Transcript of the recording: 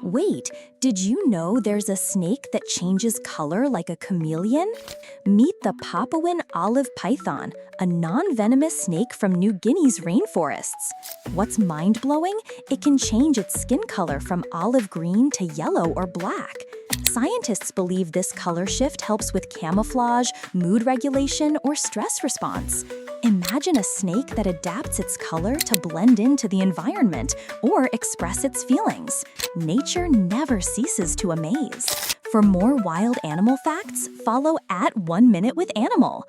Wait, did you know there's a snake that changes color like a chameleon? Meet the Papuan Olive Python, a non-venomous snake from New Guinea's rainforests. What's mind-blowing? It can change its skin color from olive green to yellow or black. Scientists believe this color shift helps with camouflage, mood regulation, or stress response. Imagine a snake that adapts its color to blend into the environment or express its feelings. Nature never ceases to amaze. For more wild animal facts, follow @1Minute with Animal.